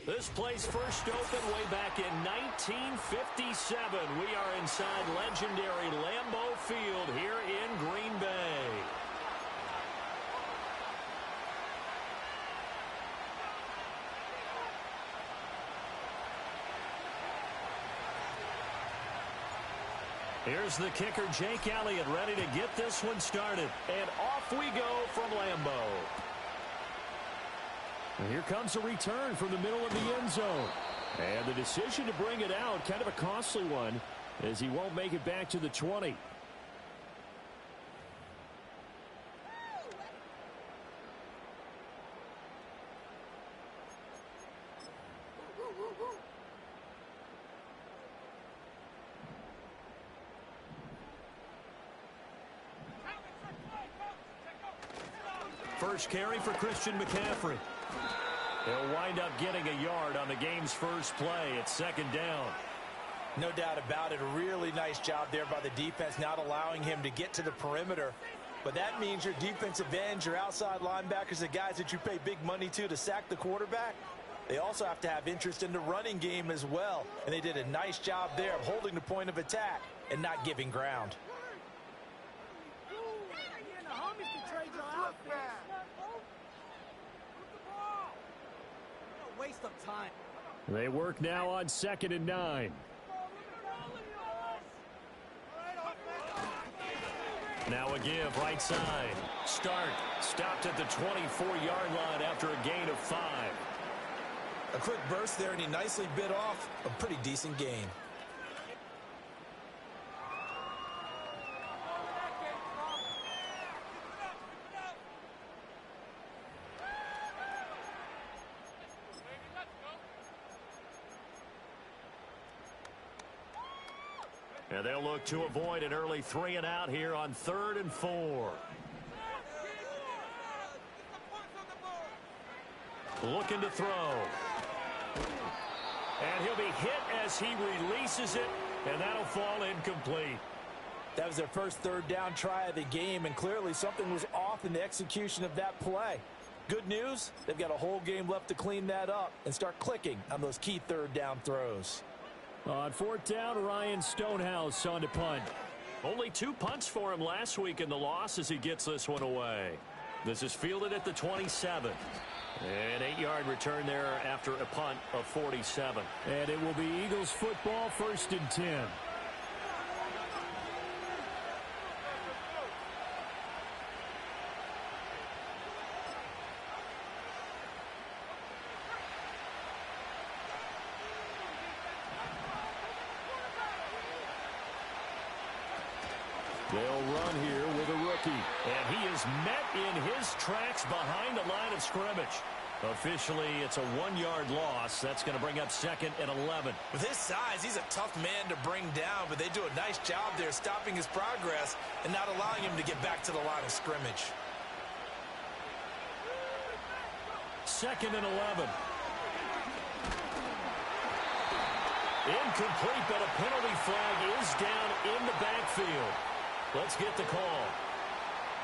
This place first opened way back in 1957. We are inside legendary Lambeau Field here in Green Bay. Here's the kicker, Jake Elliott, ready to get this one started. And off we go from Lambeau. And here comes a return from the middle of the end zone. And the decision to bring it out, kind of a costly one, as he won't make it back to the 20. First carry for Christian McCaffrey. He'll wind up getting a yard on the game's first play. It's second down. No doubt about it. A really nice job there by the defense, not allowing him to get to the perimeter. But that means your defensive ends, your outside linebackers, the guys that you pay big money to sack the quarterback, they also have to have interest in the running game as well. And they did a nice job there of holding the point of attack and not giving ground. Waste of time. They work now on 2nd and 9. Now a give right side. Start. Stopped at the 24-yard line after a gain of 5. A quick burst there, and he nicely bit off a pretty decent gain. And they'll look to avoid an early 3-and-out here on 3rd and 4. Looking to throw. And he'll be hit as he releases it, and that'll fall incomplete. That was their first third down try of the game, and clearly something was off in the execution of that play. Good news, they've got a whole game left to clean that up and start clicking on those key third down throws. On 4th down, Ryan Stonehouse on to punt. Only 2 punts for him last week in the loss as he gets this one away. This is fielded at the 27. An 8-yard return there after a punt of 47. And it will be Eagles football, 1st and 10. They'll run here with a rookie. And he is met in his tracks behind the line of scrimmage. Officially, it's a 1-yard loss. That's going to bring up 2nd and 11. With his size, he's a tough man to bring down, but they do a nice job there stopping his progress and not allowing him to get back to the line of scrimmage. 2nd and 11. Incomplete, but a penalty flag is down in the backfield. Let's get the call.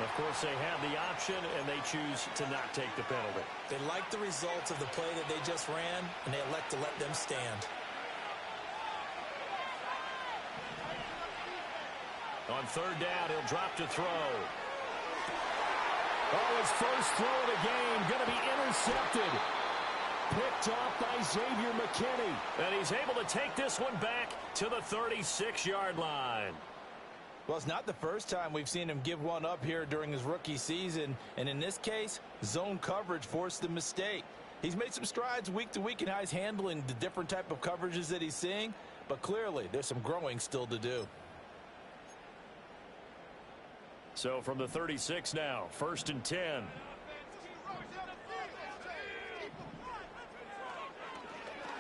Of course, they have the option, and they choose to not take the penalty. They like the results of the play that they just ran, and they elect to let them stand. On 3rd down, he'll drop to throw. Oh, his first throw of the game going to be intercepted. Picked off by Xavier McKinney. And he's able to take this one back to the 36-yard line. Well, it's not the first time we've seen him give one up here during his rookie season. And in this case, zone coverage forced the mistake. He's made some strides week to week in how he's handling the different type of coverages that he's seeing. But clearly, there's some growing still to do. So from the 36 now, 1st and 10.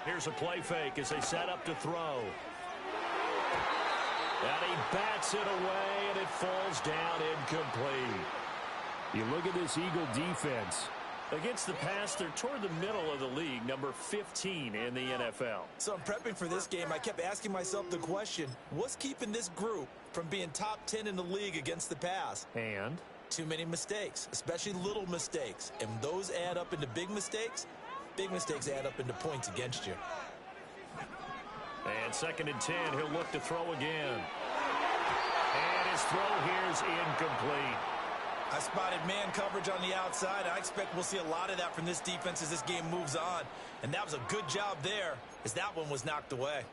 Here's a play fake as they set up to throw. And he bats it away, and it falls down incomplete. You look at this Eagle defense. Against the pass, they're toward the middle of the league, number 15 in the NFL. So I'm prepping for this game. I kept asking myself the question, what's keeping this group from being top 10 in the league against the pass? And? Too many mistakes, especially little mistakes. And those add up into big mistakes. Big mistakes add up into points against you. And 2nd and 10, he'll look to throw again. And his throw here is incomplete. I spotted man coverage on the outside. I expect we'll see a lot of that from this defense as this game moves on. And that was a good job there as that one was knocked away.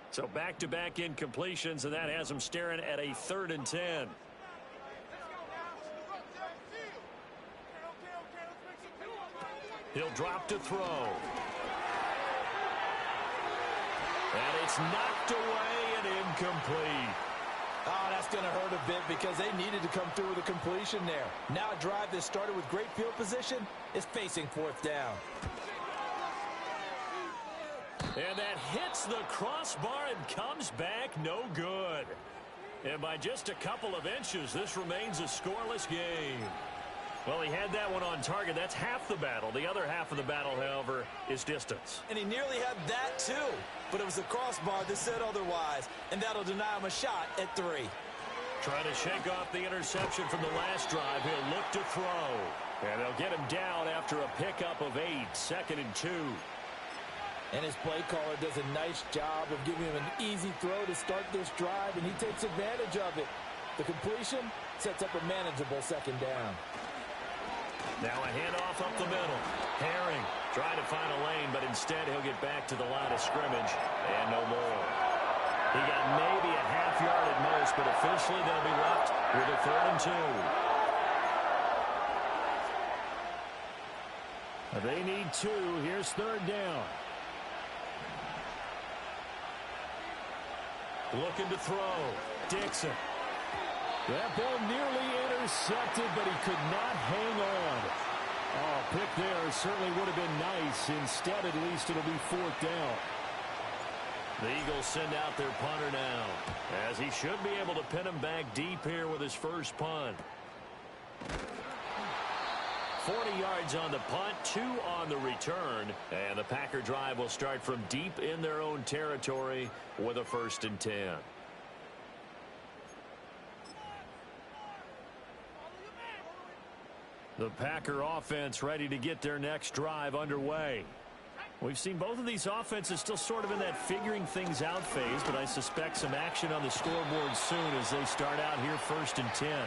So back-to-back incompletions, and that has him staring at a 3rd and 10. He'll drop to throw. And it's knocked away and incomplete. Oh, that's going to hurt a bit because they needed to come through with a completion there. Now a drive that started with great field position is facing 4th down. And that hits the crossbar and comes back no good. And by just a couple of inches, this remains a scoreless game. Well, he had that one on target. That's half the battle. The other half of the battle, however, is distance. And he nearly had that, too. But it was the crossbar that said otherwise. And that'll deny him a shot at 3. Trying to shake off the interception from the last drive. He'll look to throw. And they'll get him down after a pickup of 8. 2nd and 2. And his play caller does a nice job of giving him an easy throw to start this drive, and he takes advantage of it. The completion sets up a manageable 2nd down. Now a handoff up the middle. Herring trying to find a lane, but instead he'll get back to the line of scrimmage and no more. He got maybe a half yard at most, but officially they'll be left with a 3rd and 2. They need 2. Here's 3rd down. Looking to throw. Dixon. That ball nearly intercepted, but he could not hang on. Oh, pick there certainly would have been nice. Instead, at least it'll be 4th down. The Eagles send out their punter now, as he should be able to pin him back deep here with his first punt. 40 yards on the punt, 2 on the return, and the Packer drive will start from deep in their own territory with a 1st and 10. The Packer offense ready to get their next drive underway. We've seen both of these offenses still sort of in that figuring things out phase, but I suspect some action on the scoreboard soon as they start out here 1st and 10.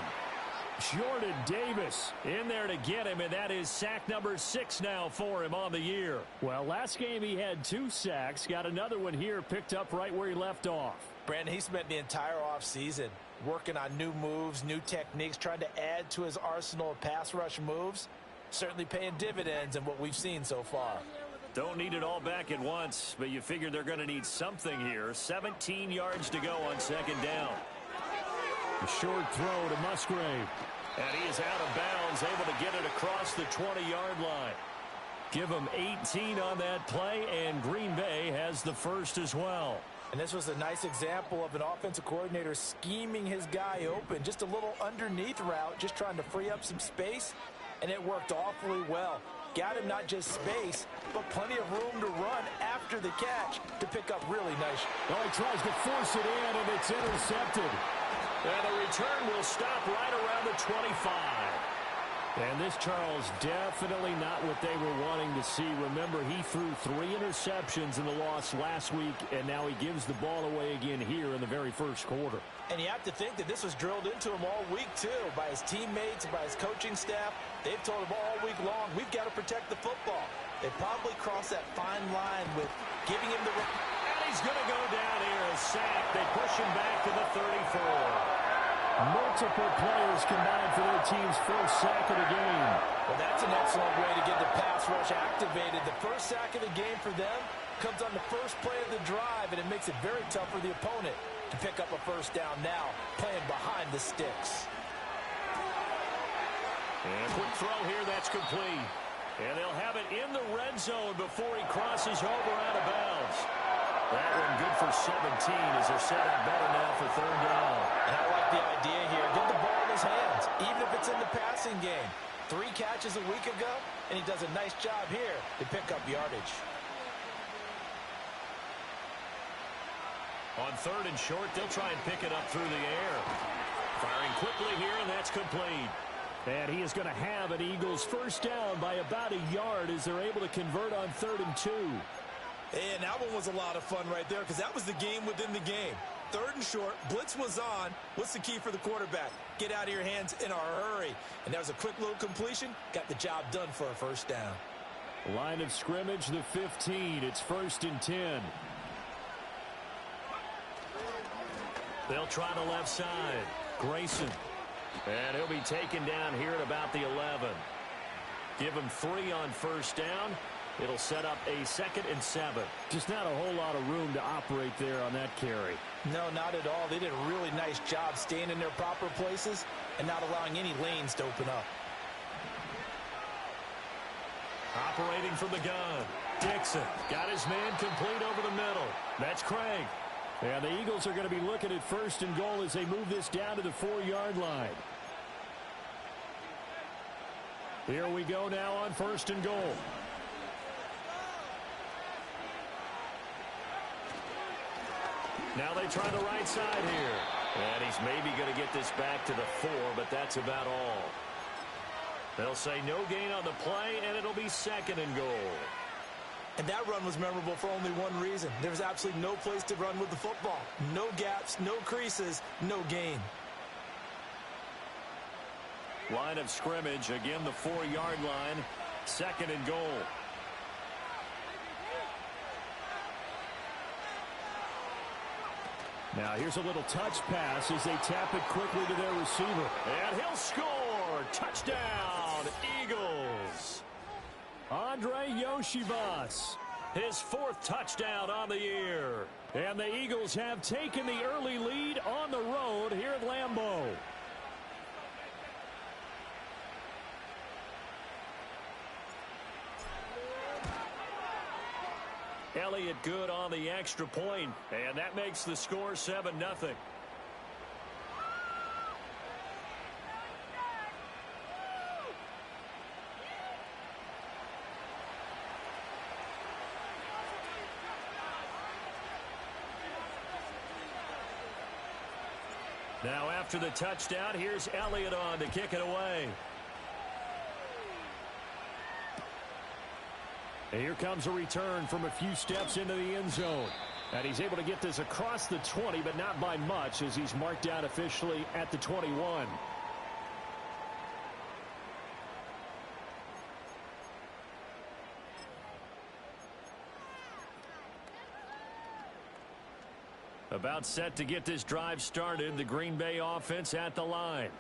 Jordan Davis in there to get him, and that is sack number 6 now for him on the year. Well, last game he had 2 sacks. Got another one here picked up right where he left off. Brandon, he spent the entire offseason working on new moves, new techniques, trying to add to his arsenal of pass rush moves. Certainly paying dividends in what we've seen so far. Don't need it all back at once, but you figure they're going to need something here. 17 yards to go on 2nd down. A short throw to Musgrave. And he is out of bounds, able to get it across the 20-yard line. Give him 18 on that play, and Green Bay has the first as well. And this was a nice example of an offensive coordinator scheming his guy open. Just a little underneath route, just trying to free up some space, and it worked awfully well. Got him not just space, but plenty of room to run after the catch to pick up really nice. Oh, he tries to force it in, and it's intercepted. And the return will stop right around the 25. And this, Charles, definitely not what they were wanting to see. Remember, he threw 3 interceptions in the loss last week, and now he gives the ball away again here in the very first quarter. And you have to think that this was drilled into him all week, too, by his teammates, by his coaching staff. They've told him all week long, we've got to protect the football. They probably crossed that fine line with giving him the... And he's going to go down here, a sack. They push him back to the 34. Multiple players combined for their team's first sack of the game. Well, that's an excellent way to get the pass rush activated. The first sack of the game for them comes on the first play of the drive, and it makes it very tough for the opponent to pick up a 1st down now, playing behind the sticks. And a quick throw here, that's complete. And they'll have it in the red zone before he crosses over out of bounds. That one good for 17 as they're set up better now for 3rd down. And I like the idea here. Get the ball in his hands, even if it's in the passing game. 3 catches a week ago, and he does a nice job here to pick up yardage. On 3rd and short, they'll try and pick it up through the air. Firing quickly here, and that's complete. And he is going to have an Eagles first down by about a yard as they're able to convert on 3rd and 2. And that one was a lot of fun right there because that was the game within the game. 3rd and short, blitz was on. What's the key for the quarterback? Get out of your hands in a hurry. And that was a quick little completion. Got the job done for a first down. Line of scrimmage, the 15. It's 1st and 10. They'll try the left side. Grayson. And he'll be taken down here at about the 11. Give him 3 on first down. It'll set up a 2nd and 7. Just not a whole lot of room to operate there on that carry. No, not at all. They did a really nice job staying in their proper places and not allowing any lanes to open up. Operating from the gun. Dixon got his man complete over the middle. That's Craig. And the Eagles are going to be looking at 1st and goal as they move this down to the 4-yard line. Here we go now on 1st and goal. Now they try the right side here. And he's maybe going to get this back to the 4, but that's about all. They'll say no gain on the play, and it'll be 2nd and goal. And that run was memorable for only one reason. There was absolutely no place to run with the football. No gaps, no creases, no gain. Line of scrimmage, again the 4-yard line, 2nd and goal. Now here's a little touch pass as they tap it quickly to their receiver. And he'll score. Touchdown, Eagles. Andre Yoshivas. His 4th touchdown on the year. And the Eagles have taken the early lead on the road here at Lambeau. Elliott good on the extra point, and that makes the score 7-0. Now after the touchdown, here's Elliott on to kick it away. And here comes a return from a few steps into the end zone. And he's able to get this across the 20, but not by much as he's marked out officially at the 21. About set to get this drive started, the Green Bay offense at the line.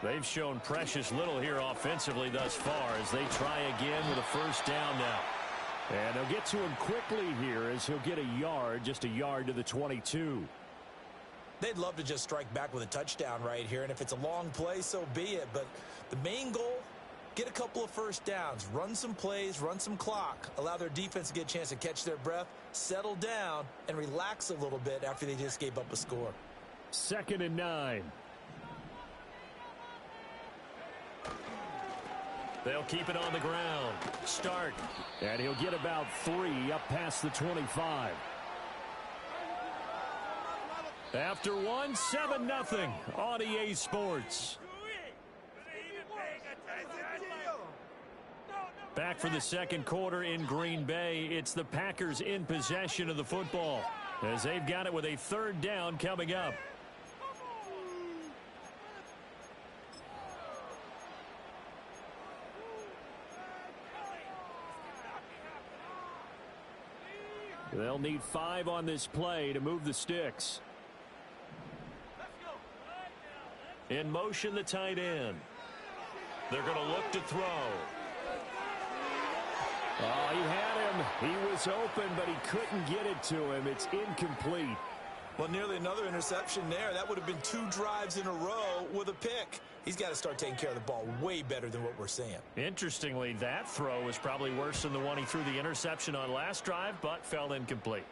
They've shown precious little here offensively thus far as they try again with a first down now. And they'll get to him quickly here as he'll get a yard, just a yard to the 22. They'd love to just strike back with a touchdown right here, and if it's a long play, so be it. But the main goal, get a couple of first downs, run some plays, run some clock, allow their defense to get a chance to catch their breath, settle down, and relax a little bit after they just gave up a score. 2nd and 9. They'll keep it on the ground. Start. And he'll get about 3 up past the 25. After one, 7-0 on EA Sports. Back for the second quarter in Green Bay. It's the Packers in possession of the football as they've got it with a 3rd down coming up. They'll need 5 on this play to move the sticks. In motion, the tight end. They're going to look to throw. Oh, he had him. He was open, but he couldn't get it to him. It's incomplete. Well, nearly another interception there. That would have been 2 drives in a row with a pick. He's got to start taking care of the ball way better than what we're seeing. Interestingly, that throw was probably worse than the one he threw the interception on last drive, but fell incomplete.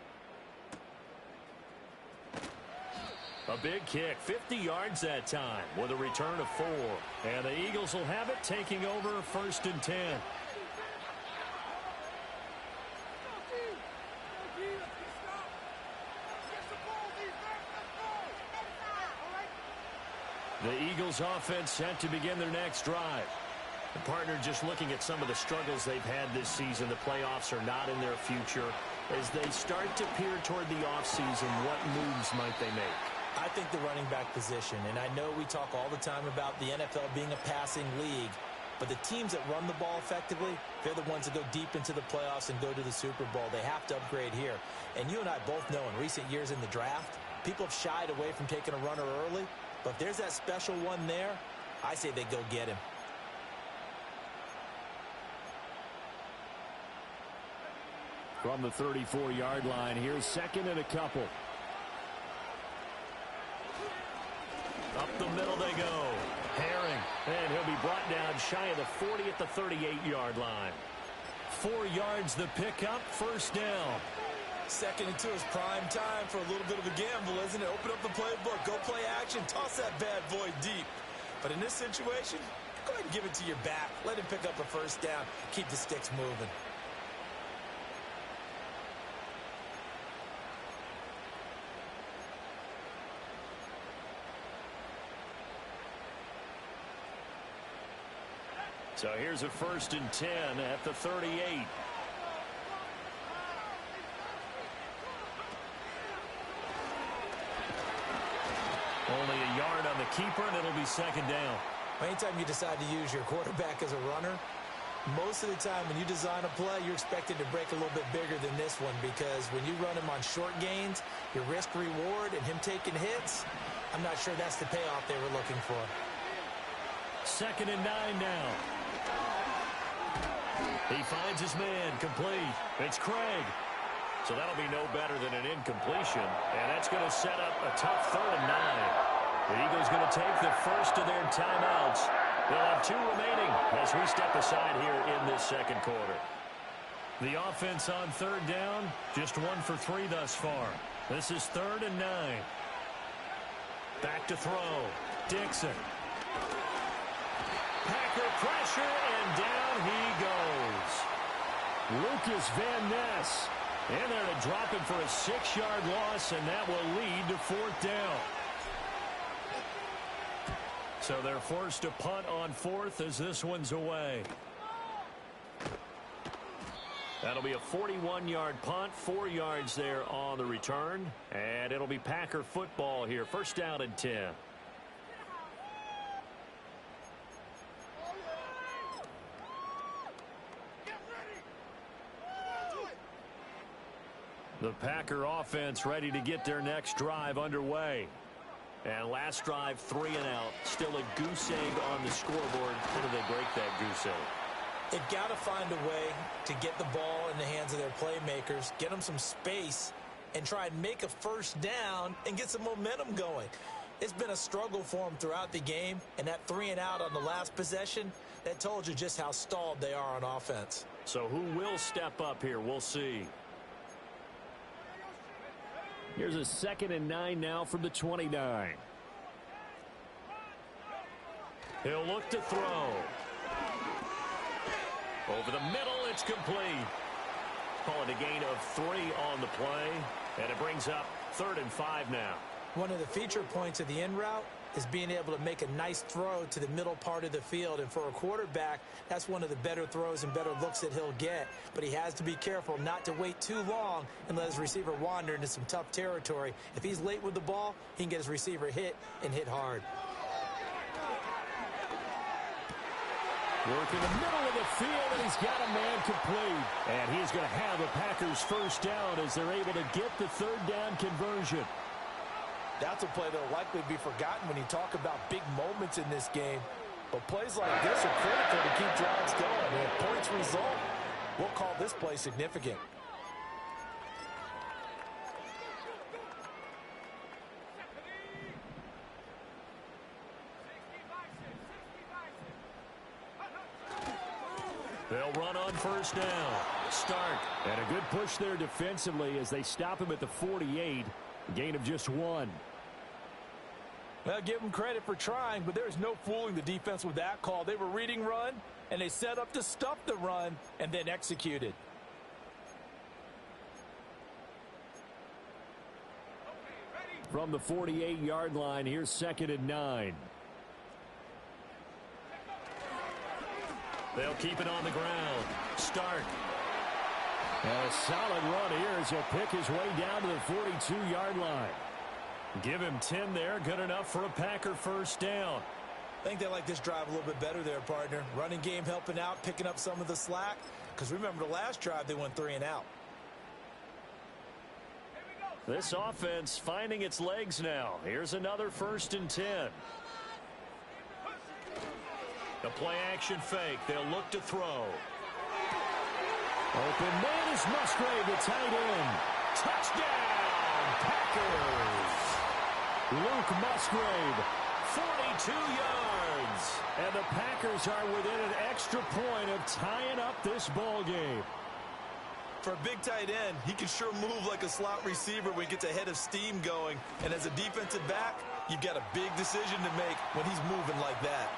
A big kick, 50 yards that time with a return of 4. And the Eagles will have it taking over 1st and 10. The Eagles offense set to begin their next drive. The partner just looking at some of the struggles they've had this season. The playoffs are not in their future. As they start to peer toward the offseason, what moves might they make? I think the running back position, and I know we talk all the time about the NFL being a passing league, but the teams that run the ball effectively, they're the ones that go deep into the playoffs and go to the Super Bowl. They have to upgrade here. And you and I both know in recent years in the draft, people have shied away from taking a runner early, but if there's that special one there, I say they go get him. From the 34-yard line, here's second and a couple. Up the middle they go. Herring. And he'll be brought down shy of the 40 at the 38-yard line. 4 yards the pickup, first down. 2nd and 2 is prime time for a little bit of a gamble, isn't it? Open up the playbook, go play action, toss that bad boy deep. But in this situation, go ahead and give it to your back. Let him pick up a first down. Keep the sticks moving. So here's a 1st and 10 at the 38. Only a yard on the keeper, and it'll be 2nd down. Anytime you decide to use your quarterback as a runner, most of the time when you design a play, you're expected to break a little bit bigger than this one, because when you run him on short gains, your risk-reward and him taking hits, I'm not sure that's the payoff they were looking for. 2nd and 9 now. He finds his man, complete. It's Craig. So that'll be no better than an incompletion, and that's going to set up a tough 3rd and 9. The Eagles going to take the first of their timeouts. They'll have 2 remaining as we step aside here in this 2nd quarter. The offense on 3rd down, just 1 for 3 thus far. This is 3rd and 9. Back to throw. Dixon. Packer pressure, and down he goes. Lucas Van Ness. And they're to drop him for a 6-yard loss, and that will lead to 4th down. So they're forced to punt on 4th as this one's away. That'll be a 41-yard punt, 4 yards there on the return. And it'll be Packer football here. 1st down and 10. The Packer offense ready to get their next drive underway. And last drive, 3 and out. Still a goose egg on the scoreboard. How do they break that goose egg? They've got to find a way to get the ball in the hands of their playmakers, get them some space, and try and make a 1st down and get some momentum going. It's been a struggle for them throughout the game, and that 3 and out on the last possession, that told you just how stalled they are on offense. So who will step up here? We'll see. Here's a 2nd and 9 now from the 29. He'll look to throw. Over the middle, it's complete. Call it a gain of 3 on the play, and it brings up 3rd and 5 now. One of the feature points of the in route is being able to make a nice throw to the middle part of the field. And for a quarterback, that's one of the better throws and better looks that he'll get. But he has to be careful not to wait too long and let his receiver wander into some tough territory. If he's late with the ball, he can get his receiver hit and hit hard. Work in the middle of the field, and he's got a man complete. And he's going to have a Packers 1st down as they're able to get the 3rd down conversion. That's a play that will likely be forgotten when you talk about big moments in this game. But plays like this are critical to keep drives going. And if points result, we'll call this play significant. They'll run on 1st down. Stark. And a good push there defensively as they stop him at the 48. Gain of just 1. Well, give them credit for trying, but there's no fooling the defense with that call. They were reading run, and they set up to stuff the run and then executed. From the 48-yard line, here's 2nd and 9. They'll keep it on the ground. Start. And a solid run here as he'll pick his way down to the 42-yard line. Give him 10 there. Good enough for a Packer first down. I think they like this drive a little bit better there, partner. Running game helping out, picking up some of the slack. Because remember the last drive, they went 3 and out. This offense finding its legs now. Here's another 1st and 10. The play action fake. They'll look to throw. Open man is Musgrave, the tight end. Touchdown, Packers. Luke Musgrave, 42 yards. and the Packers are within an extra point of tying up this ball game. For a big tight end, he can sure move like a slot receiver when he gets a head of steam going. And as a defensive back, you've got a big decision to make when he's moving like that.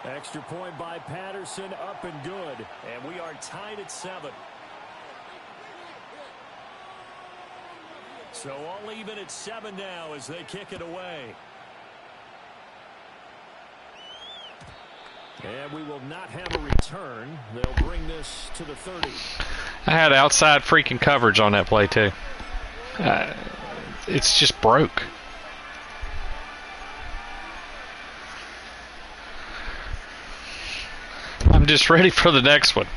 Extra point by Patterson, up and good. And we are tied at 7. So all even at 7 now as they kick it away. And we will not have a return. They'll bring this to the 30. I had outside freaking coverage on that play too. It's just broke. I'm just ready for the next one.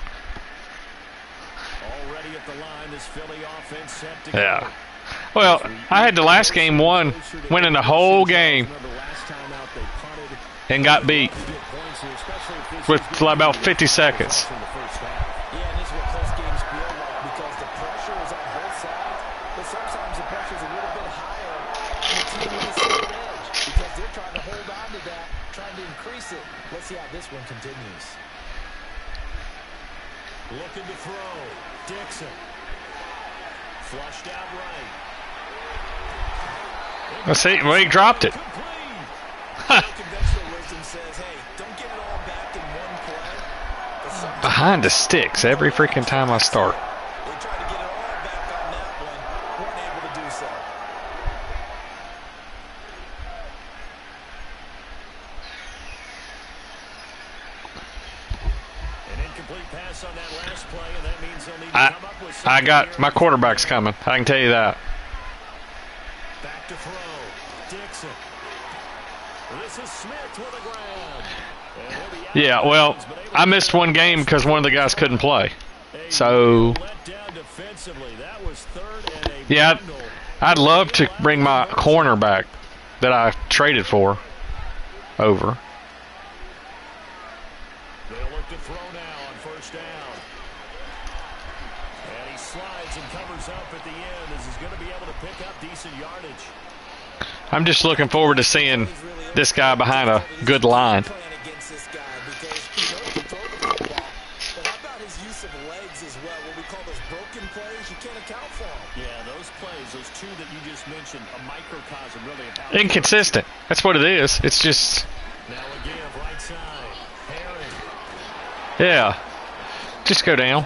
Already at the line, this Philly offense set to go. Yeah. Well, I had the last game won, winning the whole game, and got beat with about 50 seconds. Yeah, and this is what close games feel like because the pressure is on both sides, but sometimes the pressure is a little bit higher on the team with the same edge because they're trying to hold on to that, trying to increase it. Let's see how this one continues. Looking to throw. Dixon. Flushed out right. Let's see. Well, he dropped it. Conventional wisdom says, hey, don't get it all back in one play. Behind the sticks every freaking time I start. They tried to get it all back on that one, weren't able to do so. An incomplete pass on that last play, and that means they'll need to come up with something. I got my quarterback's coming. I can tell you that. Back to throw. Dixon. This is Smith with a grab. Yeah, well, I missed one game because one of the guys couldn't play. So, yeah, I'd love to bring my cornerback that I traded for over. They'll look to throw now on first down. And he slides and covers up at the end as he's going to be able to pick up decent yardage. I'm just looking forward to seeing this guy behind a good line. Inconsistent. That's what it is. It's just. Yeah. Just go down.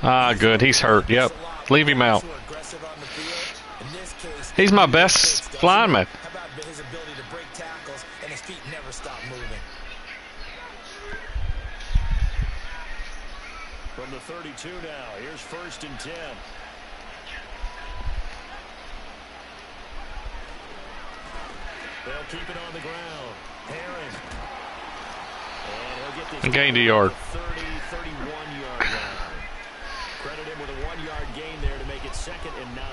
Ah, good. He's hurt. Yep. Leave him out. He's my best lineman. How about his ability to break tackles and his feet never stop moving? From the 32 now, here's 1st and 10. They'll keep it on the ground. Herring. And he'll get this Gained a yard. 31-yard line. Credit him with a 1-yard gain there to make it 2nd and 9.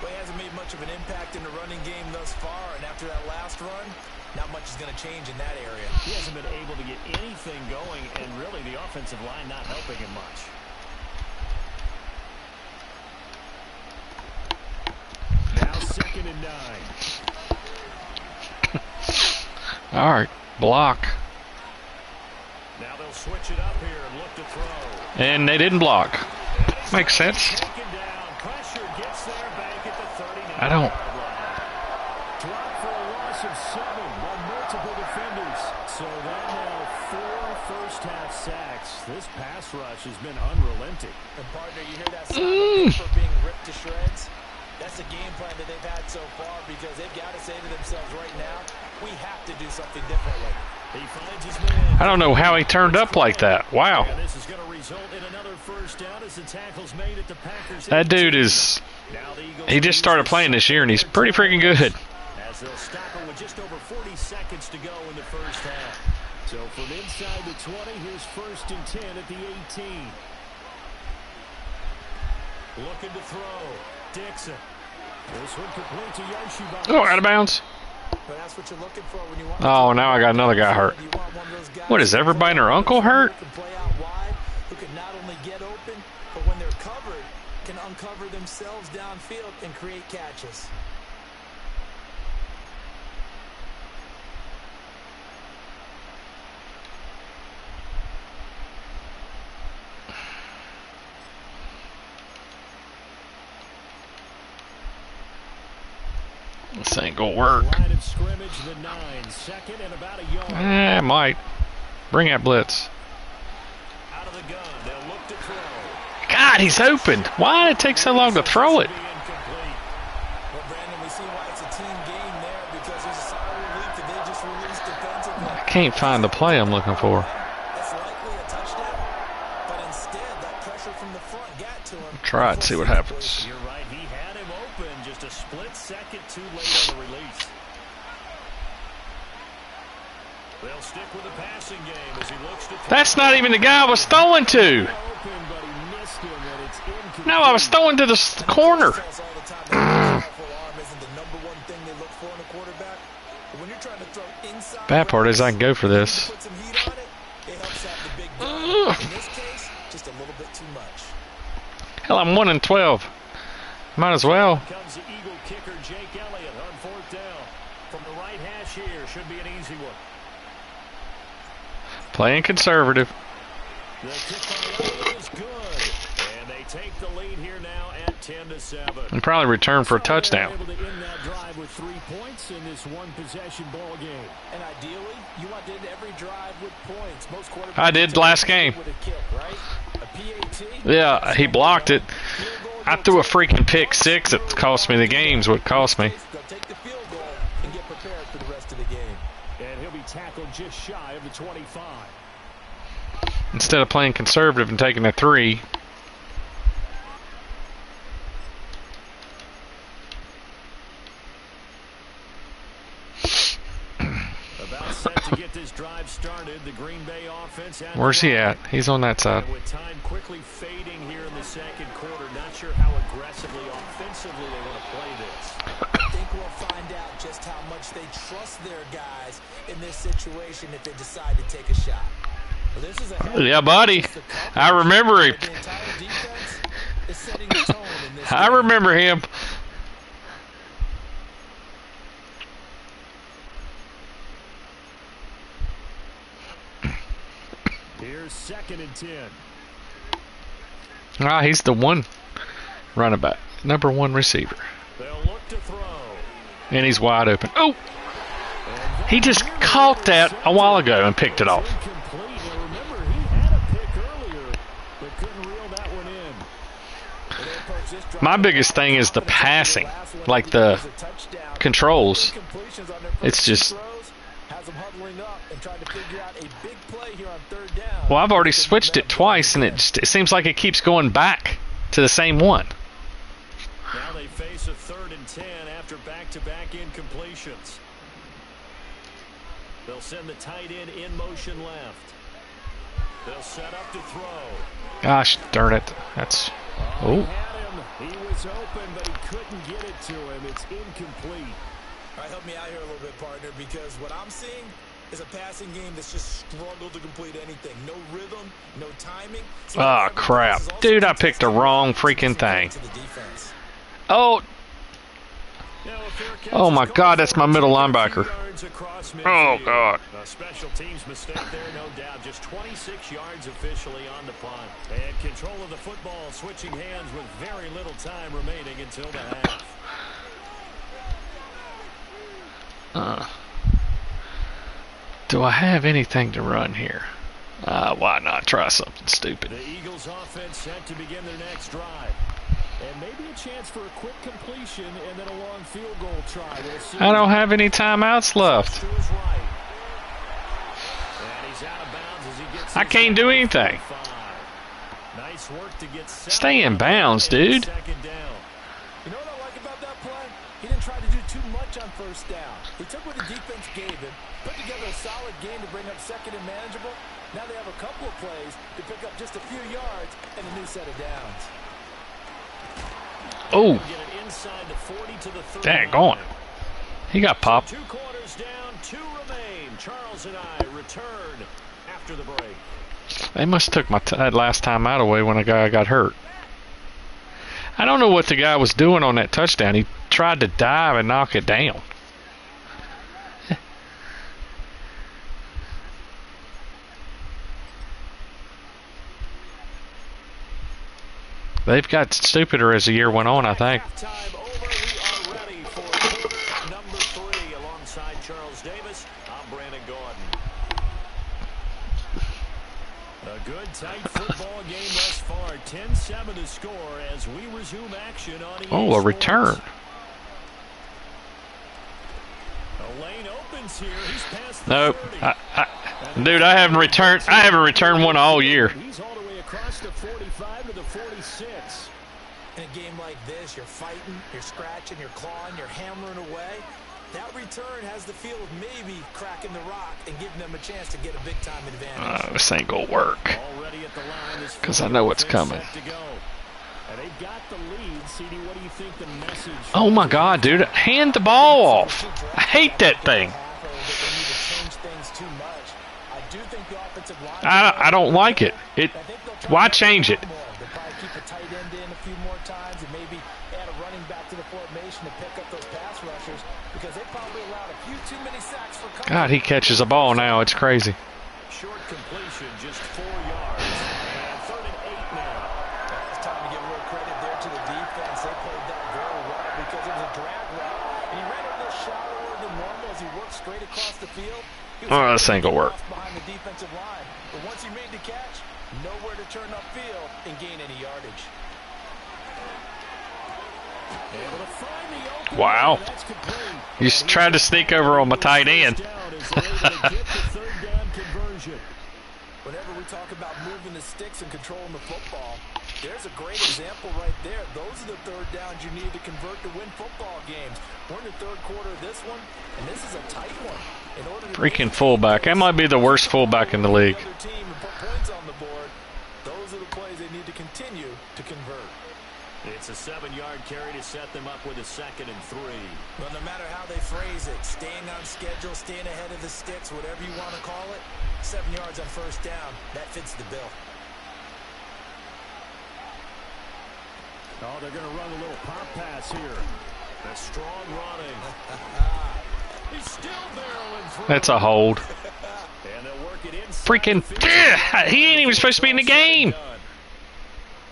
Well, he hasn't made much of an impact in the running game thus far, and after that last run, not much is going to change in that area. He hasn't been able to get anything going, and really the offensive line not helping him much. Now 2nd and 9. All right. Block. Now they'll switch it up here and look to throw. And they didn't block. Makes sense. I don't. Drop for a loss of 7 by multiple defenders. So that now 4 first-half sacks. This pass rush has been unrelenting. And partner, you hear that sound of paper being ripped to shreds? That's the game plan that they've had so far because they've got to say to themselves right now, We have to do something differently. He finds his man. I don't know how he turned up like that. Wow. And this is going to result in another first down as the tackle's made at the Packers. That dude is... He just started playing this year, and he's pretty freaking good. As they'll stop him with just over 40 seconds to go in the first half. So from inside the 20, here's 1st and 10 at the 18. Looking to throw. Dixon. This one complete to Yoshi. Oh, out of bounds. But that's what you're looking for when you want. Oh, now I got another guy hurt. What, is everybody and their uncle hurt? Who can play out wide, who can not only get open, but when they're covered, can uncover themselves downfield and create catches. This ain't gonna work. Line of scrimmage, the 9, second and about a yard. It might. Bring that blitz. Out of the gun, they'll look to throw. God, he's open. Why did it take so long to throw it? Well, Brandon, we see why it's a team game there because there's a solid relief that they just released defensively. I can't find the play I'm looking for. That's likely a touchdown, but instead that pressure from the front got to him. Try it, see what happens. You're right, he had him open just a split second too late on the release. They'll stick with the passing game as he looks to throw. That's not even the guy I was throwing to. No, I was throwing to the corner. Bad part is I can go for this. Hell, I'm 1 and 12. Might as well. Comes the Eagle kicker Jake Elliott on 4th down. From the right hash here, should be an easy one. Playing conservative. The kick is good, and they take the lead here now at 10-7. And probably return for a touchdown. Able to end that drive with 3 points in this one-possession ball game. And ideally, you want to end every drive with points. Most quarterbacks I did last game. with a kick, right? A PAT. Yeah, he blocked it. I threw a freaking pick 6. It cost me the game's what cost me. Go take the field goal and get prepared for the rest of the game. And he'll be tackled just shy of the 25. Instead of playing conservative and taking a 3. About set to get this drive started, the Green Bay offense. Where's he at? He's on that side. And with time quickly fading here in the second quarter, not sure how aggressively, offensively they want to play this. I think we'll find out just how much they trust their guys in this situation if they decide to take a shot. Well, this is a Yeah, buddy. I remember him. the entire defense is setting the tone in this I game. remember him. Here's 2nd and 10. Ah, he's the one running back. Number 1 receiver. They'll look to throw. And he's wide open. Oh! He just caught that a while ago and picked it off. Incomplete. Now remember, he had a pick earlier, but couldn't reel that one in. My biggest thing is the passing, like the controls. It's just... Well, I've already switched it twice, and it seems like it keeps going back to the same one. Now they face a 3rd and 10 after back-to-back incompletions. They'll send the tight end in motion left. They'll set up to throw. Gosh darn it. That's... Oh. He was open, but he couldn't get it to him. It's incomplete. All right, help me out here a little bit, partner, because what I'm seeing is a passing game that's just struggled to complete anything. No rhythm, no timing. Oh, crap. Dude, I picked the wrong freaking thing. Oh. Oh, my God, that's my middle linebacker. Oh, God. A special teams mistake there, no doubt. Just 26 yards officially on the punt. And control of the football switching hands with very little time remaining until the half. Do I have anything to run here? Why not try something stupid? The Eagles offense set to begin their next drive. And maybe a chance for a quick completion and then a long field goal try. We'll see. I don't have any timeouts left. I can't do anything. Nice work to get Stay in bounds, dude. You know what I like about that play? He didn't try to do too much on first down. He took what the defense gave him, put together a solid game to bring up second and manageable. Now they have a couple of plays to pick up just a few yards and a new set of downs. Oh, dang on. He got popped. 2 quarters down, 2 remain. Charles and I return after the break. They must have took that last time out away when a guy got hurt. I don't know what the guy was doing on that touchdown. He tried to dive and knock it down. They've got stupider as the year went on, I think. Halftime over. We are ready for quarter number 3. Alongside Charles Davis, I'm Brandon Gordon. A good, tight football game thus far. 10-7 to score as we resume action on EA Oh, a return. The lane opens here. He's past the Nope. 30. Dude, I haven't returned one all year. He's all the way across the 45 to the 46. In a game like this, you're fighting, you're scratching, you're clawing, you're hammering away. That return has the feel of maybe cracking the rock and giving them a chance to get a big-time advantage. This ain't gonna work. Already at the line, this 'Cause I know what's coming. set to go. And they've got the lead. CD, what do you think the message? Oh my God, dude. Hand the ball off. I hate that thing. I don't like it. Why change it? They'll probably keep a tight end in a few more times and maybe add a running back to the formation to pick up those pass rushers because they probably allowed a few too many sacks for coverage. God, he catches a ball now. It's crazy. Short completion, just 4 yards. And 3rd and 8 now. It's time to give a little credit there to the defense. They played that very well because it was a drag route. And he ran a little shallower than normal as he worked straight across the field. Oh, this ain't gonna work. Behind the defensive line. But once he made the catch, nowhere to turn upfield and gain any yardage. Able to find the open. Wow. That's complete. You tried to sneak over on my tight end. Whenever we talk about moving the sticks and controlling the football, there's a great example right there. Those are the third downs you need to convert to win football games. We're in the third quarter of this one, and this is a tight one. In order to Freaking fullback. That might be the worst fullback in the league. team and put points on the board, those are the plays they need to continue to convert. It's a 7-yard carry to set them up with a 2nd and 3. Well, no matter how they phrase it, staying on schedule, staying ahead of the sticks, whatever you want to call it, 7 yards on first down, that fits the bill. Oh, they're going to run a little pop pass here. A strong running. He's still barreling through. That's a hold. And they'll work it inside. Freaking. He ain't even supposed to be in the game.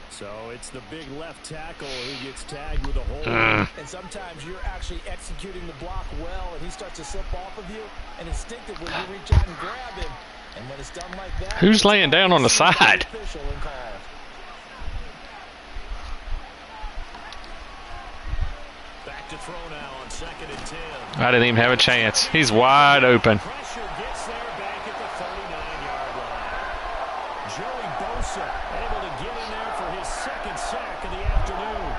So it's the big left tackle who gets tagged with a hold. And sometimes you're actually executing the block well, and he starts to slip off of you, and instinctively you reach out and grab him. And when it's done like that, Who's laying down on the side? Back to throw now on 2nd and 10. I didn't even have a chance. He's wide open. Pressure gets there back at the 39-yard line. Joey Bosa able to get in there for his 2nd sack of the afternoon.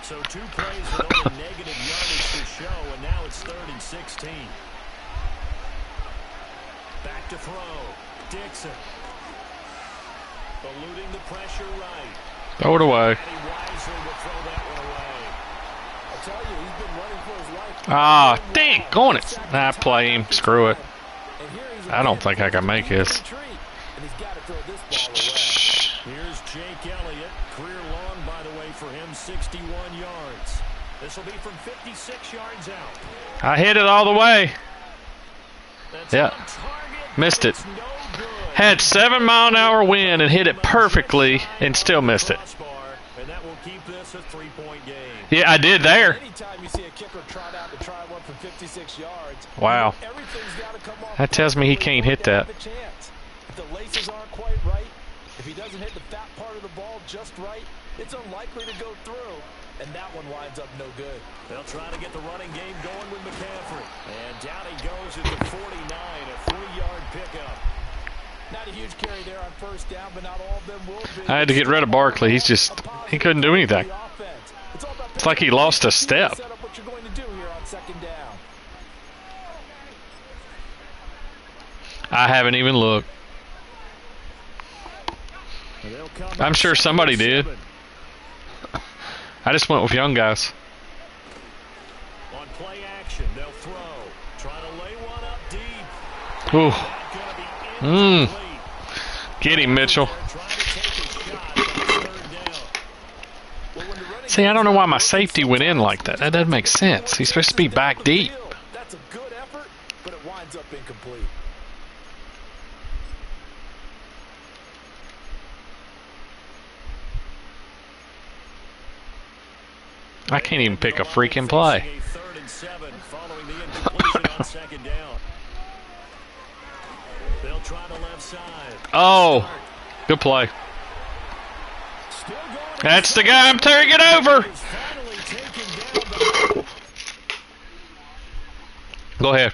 So 2 plays with only negative yardage to show, and now it's 3rd and 16. Back to throw. Dixon. Eluding the pressure right. Throw it away. He wisely will throw that one away. I tell you, he's been running for his life. Ah, dang, going it. I play him. Screw it. I don't think I can make this. Here's Jake Elliott. Career long, by the way, for him, 61 yards. This will be from 56 yards out. I hit it all the way. That's Yeah. on target. Missed it. It's no good. Had 7-mile-an-hour wind and hit it perfectly and still missed it. And that will keep this It's a three-point game. Yeah, I did there. Anytime you see a kicker trot out to try one from 56 yards, wow. everything's got to come off. That tells me he can't hit that. If the laces aren't quite right, if he doesn't hit the fat part of the ball just right, it's unlikely to go through. And that one winds up no good. They'll try to get the running game going with McCaffrey. And down he goes at the 49, a 3-yard pickup. Not a huge carry there on first down, but not all of them will be. I had to get rid of Barkley. He couldn't do anything. It's like he lost a step. What you're going to do here on second down. I haven't even looked. I'm sure somebody did. I just went with young guys. On play action, they'll throw. Trying to lay one up deep. Ooh. Get him, Mitchell. See, I don't know why my safety went in like that. That doesn't make sense. He's supposed to be back deep. That's a good effort, but it winds up incomplete. I can't even pick a freaking play. Oh, good play. That's the guy I'm taking over. Go ahead.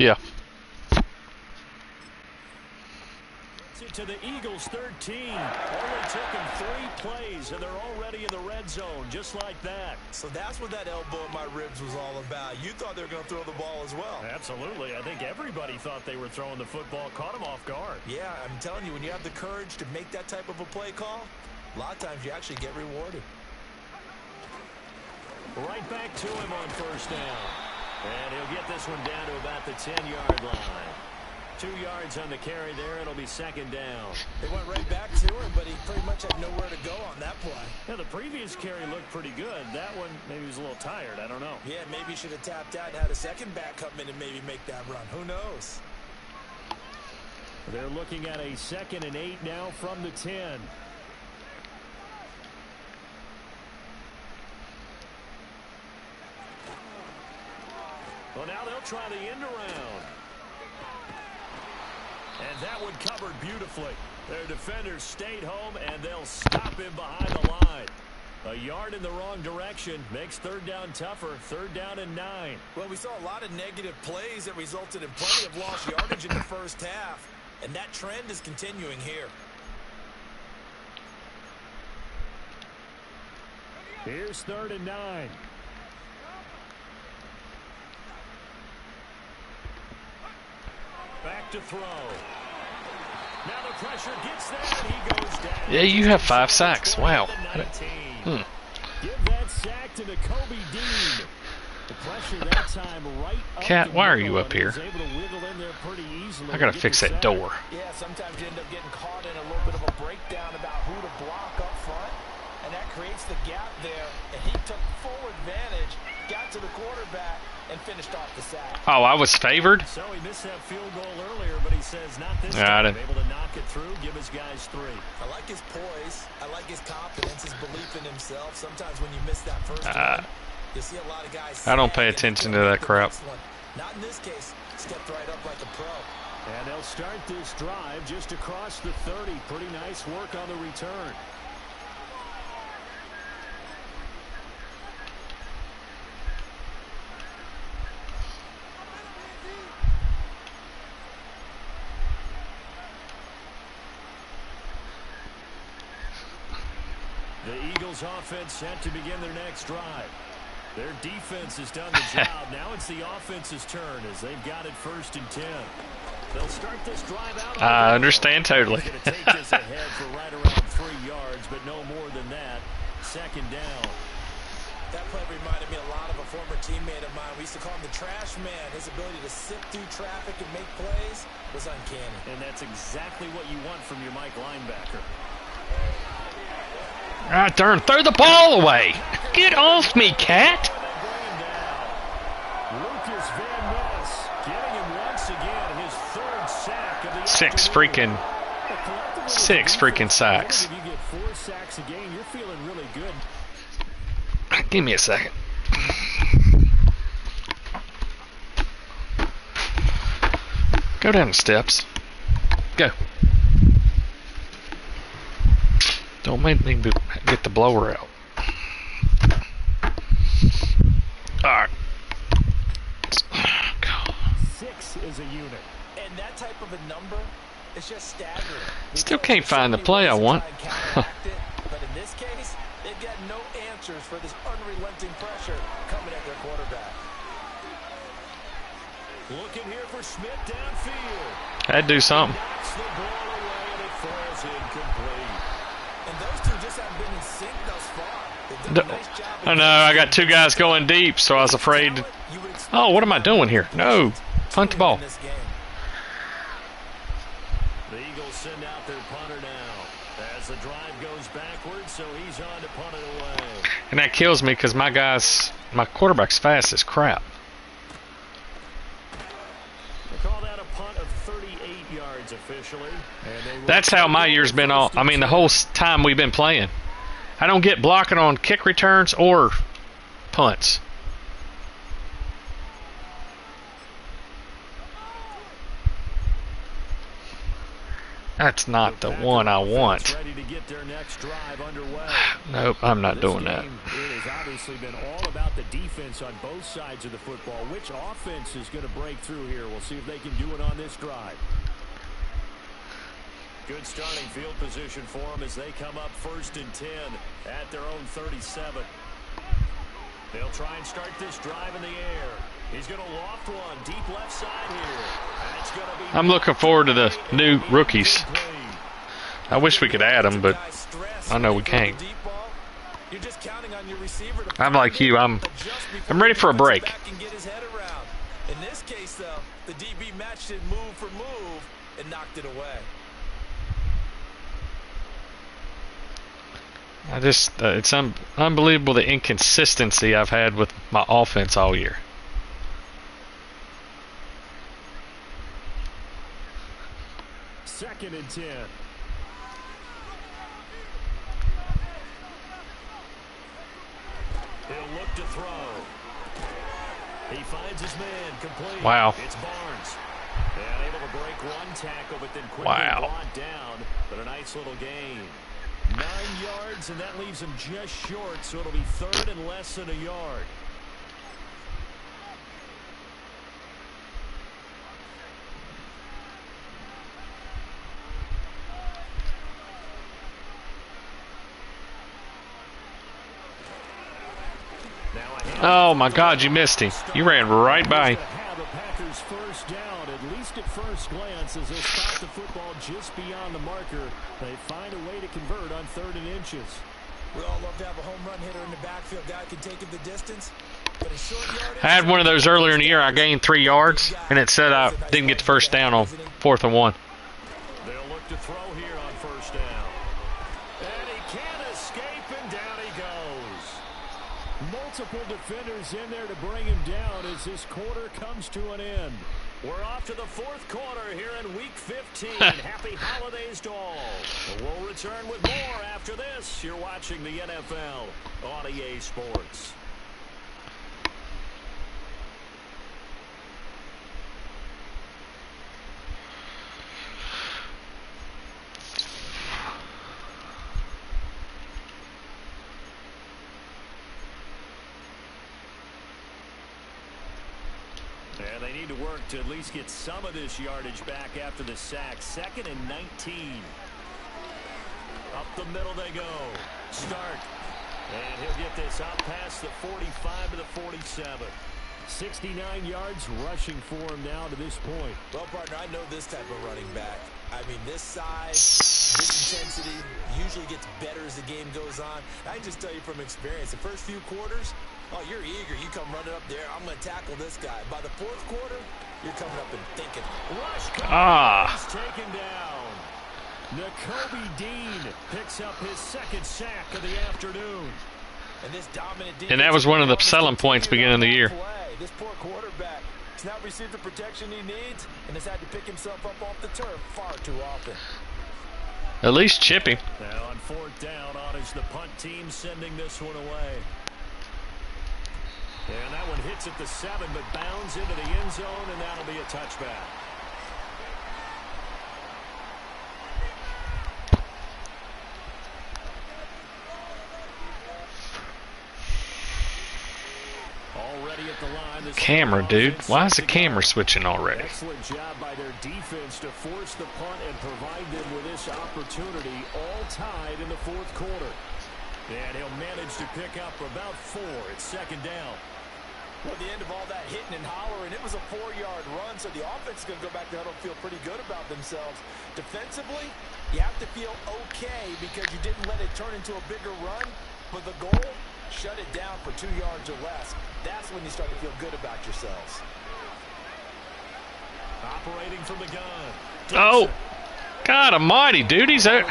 Yeah. To the Eagles' 13. Only took him 3 plays, and they're already in the red zone, just like that. So that's what that elbow in my ribs was all about. You thought they were going to throw the ball as well. Absolutely. I think everybody thought they were throwing the football, caught him off guard. Yeah, I'm telling you, when you have the courage to make that type of a play call, a lot of times you actually get rewarded. Right back to him on first down. And he'll get this one down to about the 10-yard line. 2 yards on the carry there. It'll be second down. They went right back to him, but he pretty much had nowhere to go on that play. Yeah, the previous carry looked pretty good. That one, maybe he was a little tired. I don't know. Yeah, maybe he should have tapped out and had a second back come in and maybe make that run. Who knows? They're looking at a 2nd and 8 now from the 10. Well, now they'll try the end around. And that one covered beautifully. Their defenders stayed home, and they'll stop him behind the line. A yard in the wrong direction makes third down tougher. Third down and 9. Well, we saw a lot of negative plays that resulted in plenty of lost yardage in the first half, and that trend is continuing here. Here's 3rd and 9. Back to throw. Now the pressure gets there, and he goes down. Yeah, you have 5 sacks. Wow. Give that sack to Kobe Dean. The pressure that time right up Cat, why are you up here? I gotta fix that door. Yeah, sometimes you end up getting caught in a little bit of a breakdown about who to block up front, and that creates the gap there, and he took full advantage, got to the quarterback, and finished off the sack. Oh, I was favored? So he missed that field goal earlier, but he says not this time. Able to knock it through, give his guys 3. I like his poise. I like his confidence, his belief in himself. Sometimes when you miss that first one, you see a lot of guys. I don't pay attention to that crap. Not in this case. Stepped right up like a pro. And they'll start this drive just across the 30. Pretty nice work on the return. The Eagles offense set to begin their next drive. Their defense has done the job. Now it's the offense's turn as they've got it 1st and 10. They'll start this drive out. I understand totally. Going to take this ahead for right around 3 yards, but no more than that. 2nd down. That play reminded me a lot of a former teammate of mine. We used to call him the trash man. His ability to sift through traffic and make plays was uncanny. And that's exactly what you want from your Mike linebacker. Ah, darn, throw the ball away. Get off me, Cat. Lucas Van Ness getting him once again, his 3rd sack of the 6 freaking sacks. If you get 4 sacks a game, you're feeling really good. Give me a second. Go down the steps. Go. Don't make me get the blower out. Alright. 6 is a unit. And that type of a number is just staggering. Still can't find the play I want. But in this case, they've got no answers for this unrelenting pressure coming at their quarterback. Looking here for Smith downfield. I'd do something. Knocks the ball away and it falls incomplete. And those two just haven't been in sync thus far. They've done a nice job. I know, I got 2 guys going deep, so I was afraid. Oh, what am I doing here? No, punt the ball. The Eagles send out their punter now as the drive goes backwards, so he's on to punt it away. And that kills me because my quarterback's fast as crap. They call that a punt of 38 yards officially. That's how my year's been all. I mean, the whole time we've been playing. I don't get blocking on kick returns or punts. That's not the one I want. Nope, I'm not doing that. has obviously been all about the defense on both sides of the football. Which offense is going to break through here? We'll see if they can do it on this drive. Good starting field position for them as they come up 1st and 10 at their own 37. They'll try and start this drive in the air. He's going to loft one deep left side here. That's going to be. I'm looking forward to the new rookies. I wish we could add them, but I know we can't. I'm like you. I'm ready for a break. In this case, though, the DB matched it move for move and knocked it away. It's unbelievable the inconsistency I've had with my offense all year. Second and 10. He'll look to throw. He finds his man complete. Wow. It's Barnes. And able to break one tackle, but then quickly brought down. But a nice little gain. 9 yards, and that leaves him just short, so it'll be 3rd and less than a yard. Oh my God, you missed him. You ran right by him. Have a Packers first down, at least at first glance, as they'll stop the football just beyond the marker. They find a way to convert on 3rd and inches. We all love to have a home run hitter in the backfield. Guy can take it the distance. But a short yardage, I had one of those earlier in the year. I gained 3 yards, and it said I didn't get the first down on 4th and 1. They'll look to throw here on 1st down. And he can't escape, and down he goes. Multiple defenders in there to bring him down as this quarter comes to an end. We're off to the 4th quarter here in Week 15. Happy holidays to all. We'll return with more after this. You're watching the NFL on EA Sports. And they need to work to at least get some of this yardage back after the sack. 2nd and 19. Up the middle they go. Start. And he'll get this out past the 45 to the 47. 69 yards rushing for him now to this point. Well, partner, I know this type of running back. I mean, this size, this intensity usually gets better as the game goes on. I can just tell you from experience, the first few quarters, oh, you're eager. You come running up there. I'm going to tackle this guy. By the 4th quarter, you're coming up and thinking. He's taken down. Nakobe Dean picks up his 2nd sack of the afternoon. And this dominant And that was one of the selling points beginning of the year. This poor quarterback has not received the protection he needs and has had to pick himself up off the turf far too often. At least chip him. Now on 4th down, on is the punt team sending this one away. And that one hits at the 7, but bounds into the end zone, and that'll be a touchback. Already at the line. Camera, dude. Why is the camera switching already? Excellent job by their defense to force the punt and provide them with this opportunity, all tied in the 4th quarter. And he'll manage to pick up about 4. It's 2nd down. Well, at the end of all that hitting and hollering, it was a 4-yard run, so the offense is going to go back to huddle and feel pretty good about themselves. Defensively, you have to feel okay because you didn't let it turn into a bigger run, but the goal, shut it down for 2 yards or less. That's when you start to feel good about yourselves. Operating from the gun. Oh, God almighty, dude. He's there.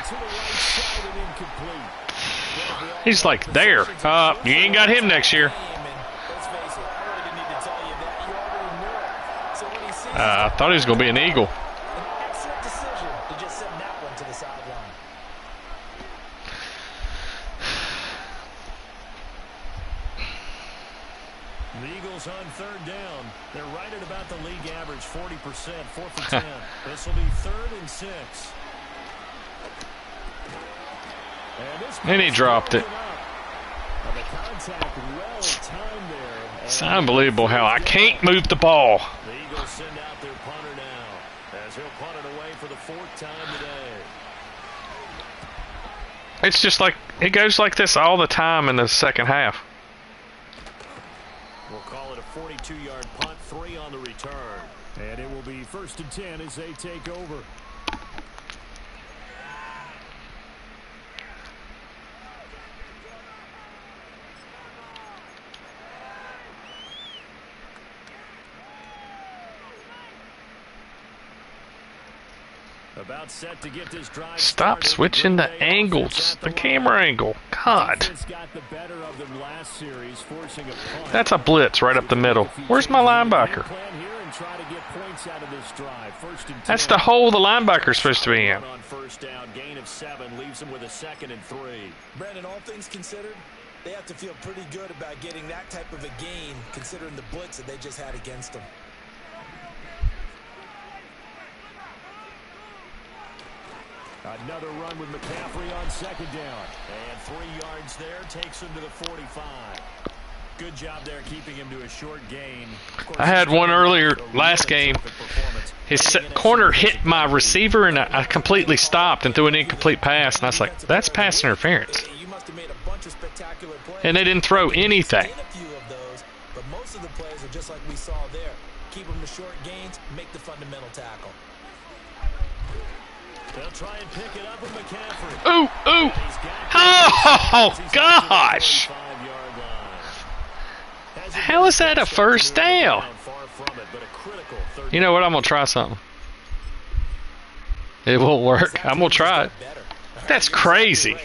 He's like there. You ain't got him next year. I thought he was going to be an Eagle. An excellent decision to just send that one to the sideline. The Eagles on 3rd down. They're right at about the league average, 40%, 4th and 10. This will be 3rd and 6. And he dropped it. The Contact well timed there. It's unbelievable how I can't move the ball. The Eagles send out their punter now, as he'll punt it away for the 4th time today. It's just like, it goes like this all the time in the second half. We'll call it a 42-yard punt, 3 on the return. And it will be 1st and 10 as they take over. About set to get this drive Stop started. switching the Green Bay angles, offense at the line. camera angle. God. Defense got the better of them last series, forcing a punt. That's a blitz right up the middle. Where's my linebacker? Plan here and try to get points out of this drive. 1st and 10. That's the hole the linebacker's supposed to be in. On 1st down, gain of 7 leaves him with a 2nd and 3. Brandon, all things considered, they have to feel pretty good about getting that type of a gain, considering the blitz that they just had against them. Another run with McCaffrey on 2nd down. And 3 yards there takes him to the 45. Good job there keeping him to a short gain. I had one earlier last game. His corner hit my receiver, and I completely stopped and threw an incomplete pass. And I was like, that's pass interference. And they didn't throw anything. But most of the plays are just like we saw there. Keep them to short gains, make the fundamental tackle. They'll try and pick it up with McCaffrey. Ooh, ooh. Oh, gosh. How is that a 1st down? You know what? I'm going to try something. It won't work. I'm going to try it. That's crazy.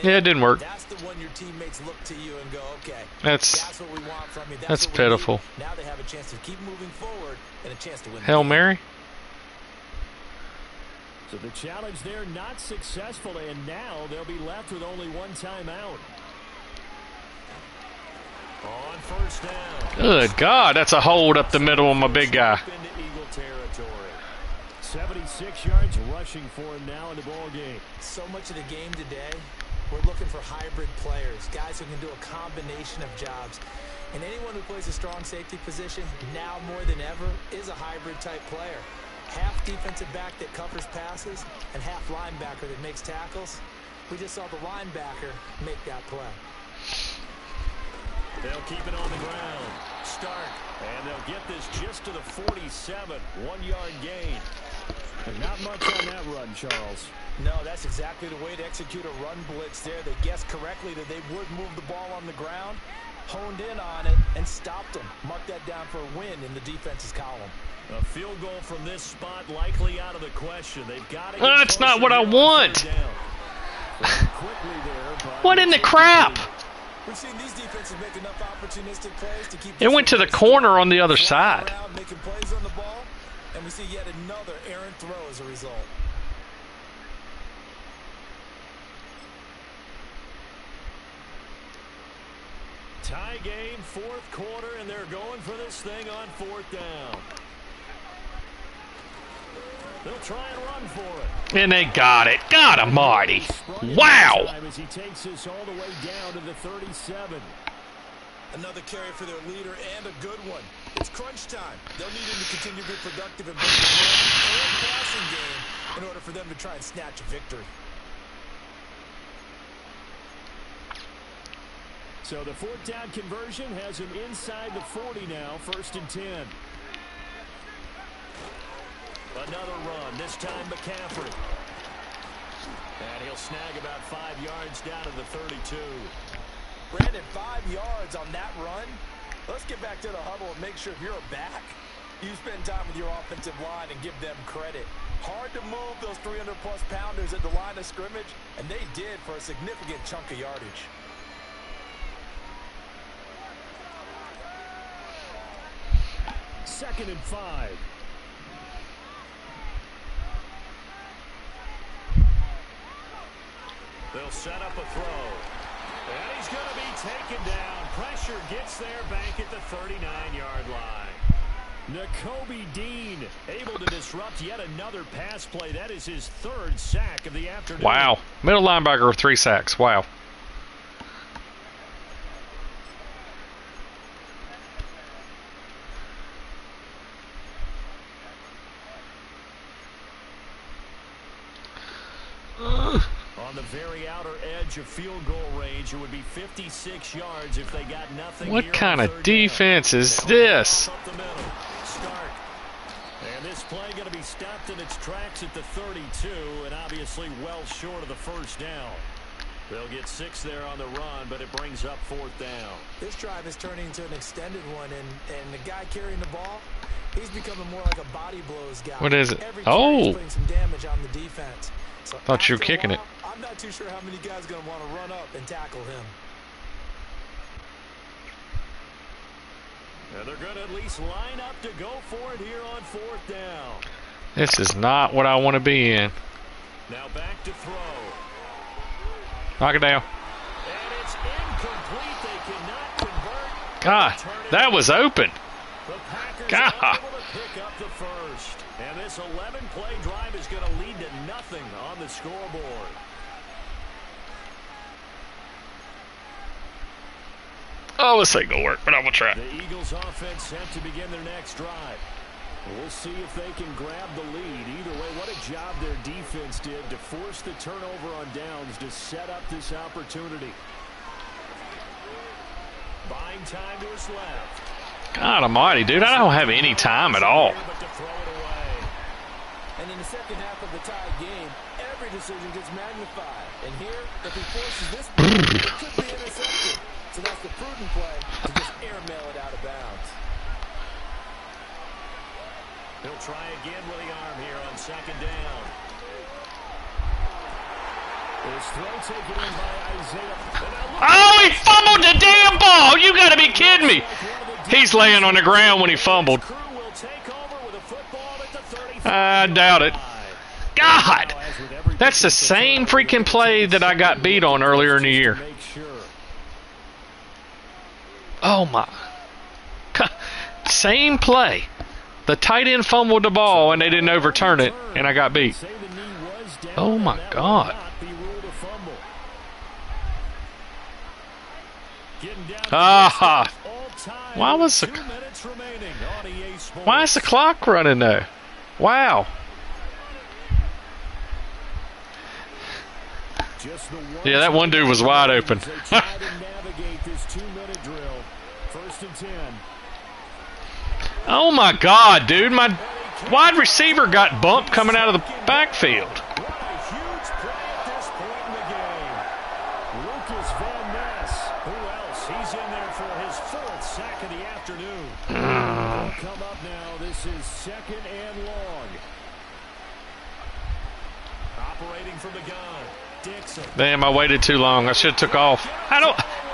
Yeah, it didn't work. That's the one your teammates look to you and go, okay, that's what we want from you. That's pitiful. Now they have a chance to keep moving forward and a chance to win. Hail Mary. So the challenge there not successful, and now they'll be left with only 1 timeout. On 1st down. Good God, that's a hold up the middle of my big guy. Into Eagle territory. 76 yards rushing for him now in the ball game. So much of the game today, we're looking for hybrid players, guys who can do a combination of jobs. And anyone who plays a strong safety position, now more than ever, is a hybrid type player. Half defensive back that covers passes and half linebacker that makes tackles. We just saw the linebacker make that play. They'll keep it on the ground. Start. And they'll get this just to the 47. 1-yard gain. And not much on that run, Charles. No, that's exactly the way to execute a run blitz there. They guessed correctly that they would move the ball on the ground, honed in on it, and stopped them. Mark that down for a win in the defense's column. A field goal from this spot likely out of the question. They've got to. That's not what I want. What in the crap? We've seen these defenses make enough opportunistic plays to keep. It went to the corner on the other side. Making plays on the ball, and we see yet another errant throw as a result. Tie game, 4th quarter, and they're going for this thing on 4th down. They'll try and run for it. And they got it. God almighty. Wow. As he takes this all the way down to the 37. Another carry for their leader and a good one. It's crunch time. They'll need him to continue to be productive in both the running and passing game in order for them to try and snatch a victory. So the 4th down conversion has him inside the 40 now, 1st and 10. Another run, this time McCaffrey. And he'll snag about 5 yards down to the 32. Brandon, 5 yards on that run. Let's get back to the huddle and make sure if you're a back, you spend time with your offensive line and give them credit. Hard to move those 300-plus pounders at the line of scrimmage, and they did for a significant chunk of yardage. Second and 5. They'll set up a throw. And he's going to be taken down. Pressure gets there, bank at the 39-yard line. Nakobe Dean able to disrupt yet another pass play. That is his 3rd sack of the afternoon. Wow. Middle linebacker with 3 sacks. Wow. On the very outer edge of field goal range, it would be 56 yards if they got nothing. What kind of defense is this? Start. And this play going to be stopped in its tracks at the 32, and obviously well short of the first down. They'll get 6 there on the run, but it brings up 4th down. This drive is turning into an extended one, and the guy carrying the ball, he's becoming more like a body blows guy. What is it? He's putting some damage on the defense. So thought you were kicking it. I'm not too sure how many guys are going to want to run up and tackle him. And they're going to at least line up to go for it here on 4th down. This is not what I want to be in. Now back to throw. Knock it down. And it's incomplete. They cannot convert. God, that was open. The Packers God. are able to pick up the first. And this 11-play drive is going to lead to nothing on the scoreboard. Oh, this ain't gonna work, but I'm gonna try. The Eagles offense set to begin their next drive. We'll see if they can grab the lead. Either way, what a job their defense did to force the turnover on downs to set up this opportunity. Buying time to his left. God almighty, dude, I don't have any time at all. And in the second half of the tied game, every decision gets magnified. And here, if he forces this play, it could be intercepted. So that's the prudent play to just airmail it out of bounds. He'll try again with the arm here on 2nd down. His throw taken in by Isaiah. Oh, he fumbled the damn ball! You gotta be kidding me! He's laying on the ground when he fumbled. I doubt it. God! That's the same freaking play that I got beat on earlier in the year. Oh my. Same play. The tight end fumbled the ball and they didn't overturn it, and I got beat. Oh my God. Ah! Why is the clock running though? Wow. Yeah, that one dude was wide open. Oh my God, dude. My wide receiver got bumped coming out of the backfield. Come up now. This is 2nd and long. Operating from the gun. Dixon. Damn, I waited too long. I should have took off.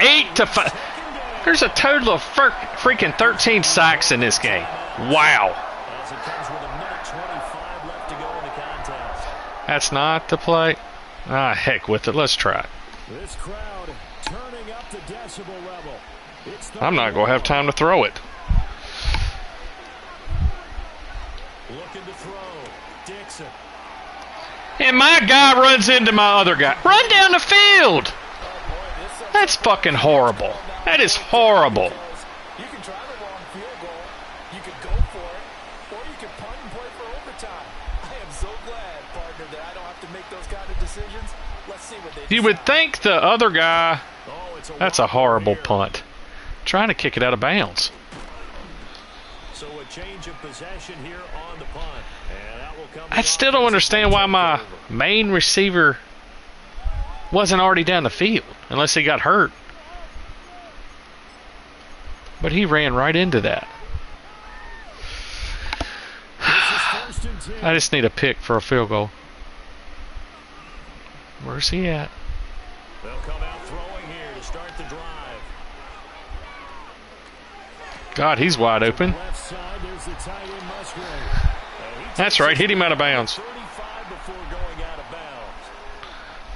8 to 5. There's a total of freaking 13 sacks in this game. Wow. As it comes with a minute 25 left to go in the contest. That's not the play. Ah, heck with it. Let's try it. This crowd turning up the decibel level. I'm not going to have time to throw it. Looking to throw. Dixon. And my guy runs into my other guy. Run down the field. That's fucking horrible. That is horrible. You can try the long field goal. You could go for it. Or you could punt and play for overtime. I am so glad, partner, that I don't have to make those kind of decisions. Let's see what they decide. You would think the other guy... That's a horrible punt. Trying to kick it out of bounds. So a change of possession here on the punt. And that will come. I still don't understand why my main receiver wasn't already down the field, unless he got hurt. But he ran right into that. I just need a pick for a field goal. Where's he at? They'll come out throwing here to start the drive. God, he's wide open. Left side, there's the tight end Musgrave. That's right, hit him out of bounds. 35 before going out of bounds.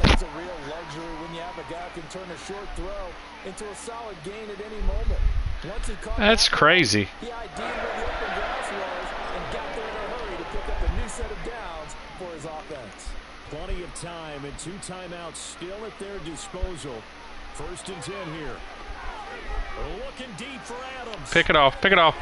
That's a real luxury when you have a guy who can turn a short throw into a solid gain at any moment. That's crazy. He ID'd where the open grass was and got there in a hurry to pick up a new set of downs for his offense. Plenty of time and 2 timeouts still at their disposal. 1st and 10 here. Looking deep for Adams. Pick it off. Pick it off.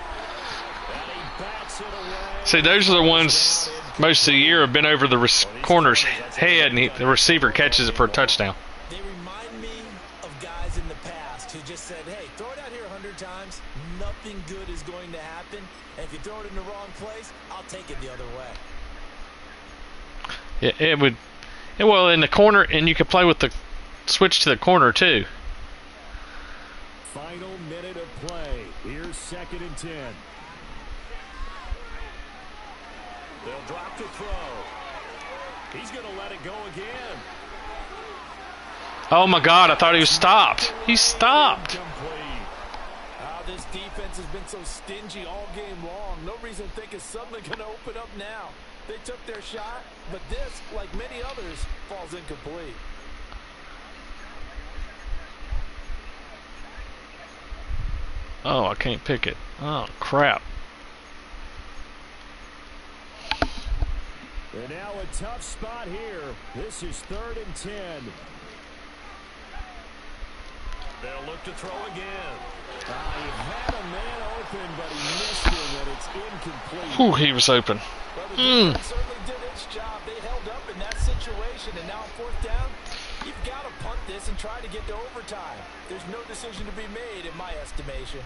See, those are the ones most of the year have been over the corner's head, and the receiver catches it for a touchdown. They remind me of guys in the past who just said, hey, throw it out here 100 times. Nothing good is going to happen. And if you throw it in the wrong place, I'll take it the other way. Yeah, it would. Well, in the corner, and you could play with the switch to the corner too. Final minute of play. Here's 2nd and 10. They'll drop to throw. He's going to let it go again. Oh my God! I thought he was stopped. He stopped. This defense has been so stingy all game long. No reason to think it's suddenly going to open up now. They took their shot, but this, like many others, falls incomplete. Oh, I can't pick it. Oh, crap. And now a tough spot here. This is 3rd and 10. They'll look to throw again. He had a man open, but he missed him, and it's incomplete. Whew, he was open. Well, the defense certainly did its job. They held up in that situation, and now 4th down, you've got to punt this and try to get to overtime. There's no decision to be made, in my estimation.